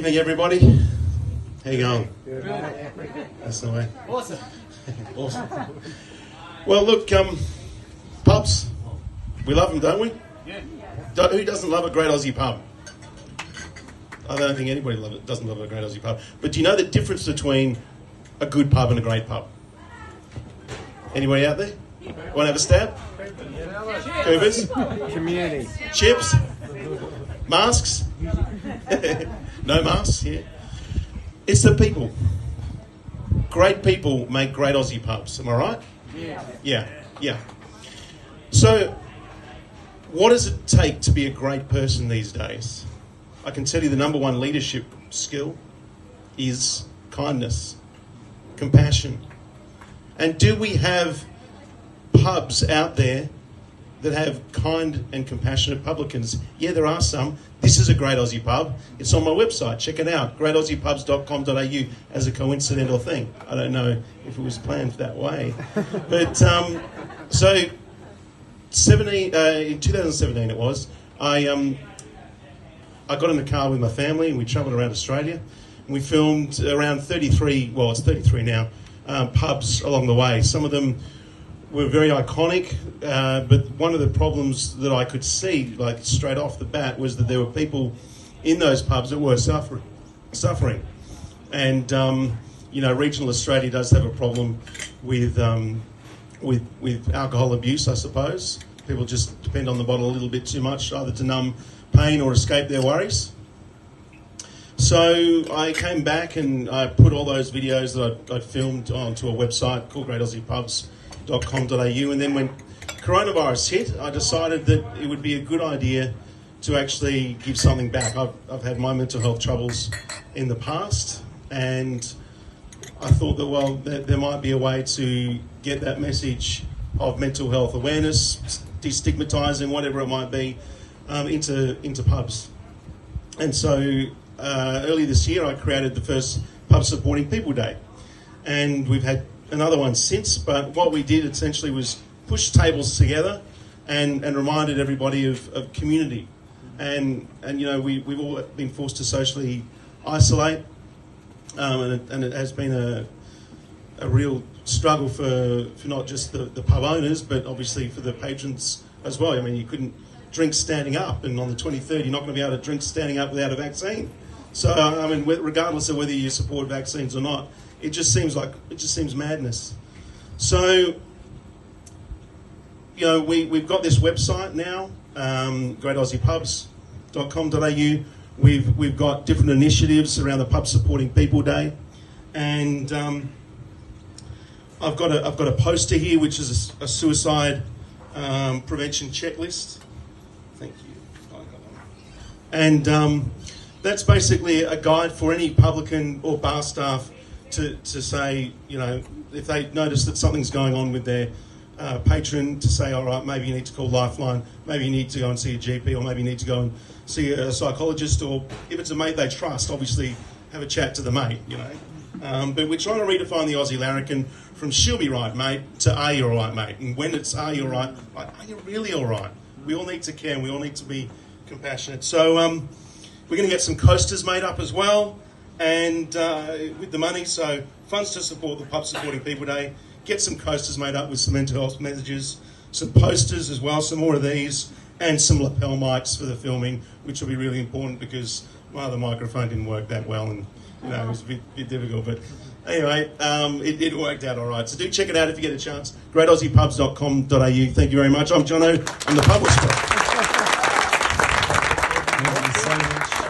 evening, everybody. How you going? Good. That's the way. Awesome. Awesome. Well, look, pubs. We love them, don't we? Yeah. Who doesn't love a great Aussie pub? I don't think anybody doesn't love a great Aussie pub. But do you know the difference between a good pub and a great pub? Anybody out there? Want to have a stab? Coopers? Community. Chips? Masks? No masks? Yeah. It's the people. Great people make great Aussie pubs. Am I right? Yeah. Yeah. So, what does it take to be a great person these days? I can tell you the number one leadership skill is kindness, compassion. And do we have pubs out there that have kind and compassionate publicans? Yeah, there are some. This is a great Aussie pub. It's on my website. Check it out. greataussiepubs.com.au as a coincidental thing. I don't know if it was planned that way. But so in 2017 it was, I got in the car with my family and we travelled around Australia. And we filmed around 33, well it's 33 now, pubs along the way. Some of them were very iconic, but one of the problems that I could see, like straight off the bat, was that there were people in those pubs that were suffering. And regional Australia does have a problem with alcohol abuse, I suppose. People just depend on the bottle a little bit too much, either to numb pain or escape their worries. So I came back and I put all those videos that I'd filmed onto a website called greataussiepubs.com.au, and then when coronavirus hit, I decided that it would be a good idea to actually give something back. I've had my mental health troubles in the past, and I thought that, well, there might be a way to get that message of mental health awareness, destigmatising, whatever it might be, into pubs. And so early this year I created the first Pub Supporting People Day, and we've had another one since, but what we did essentially was push tables together and reminded everybody of community. And we've all been forced to socially isolate, and it has been a real struggle for not just the pub owners, but obviously for the patrons as well. I mean, you couldn't drink standing up, and on the 23rd you're not going to be able to drink standing up without a vaccine. So, I mean, regardless of whether you support vaccines or not, it just seems madness. So, we've got this website now, greataussiepubs.com.au. We've got different initiatives around the Pub Supporting People Day, and I've got a poster here which is a suicide prevention checklist. Thank you. And that's basically a guide for any publican or bar staff to say, if they notice that something's going on with their patron, to say, all right, maybe you need to call Lifeline, maybe you need to go and see a GP, or maybe you need to go and see a psychologist, or if it's a mate they trust, obviously have a chat to the mate, But we're trying to redefine the Aussie larrikin from "she'll be right, mate" to "are you all right, mate?" And when it's "are you all right," like, are you really all right? We all need to care and we all need to be compassionate. So we're going to get some coasters made up as well, and with the money, so funds to support the Pub Supporting People Day. Get some coasters made up with some mental health messages, some posters as well, some more of these, and some lapel mics for the filming, which will be really important because my other microphone didn't work that well, and it was a bit difficult. But anyway, it worked out all right. So do check it out if you get a chance. greataussiepubs.com.au. Thank you very much. I'm Jono. I'm the Pub Whisperer.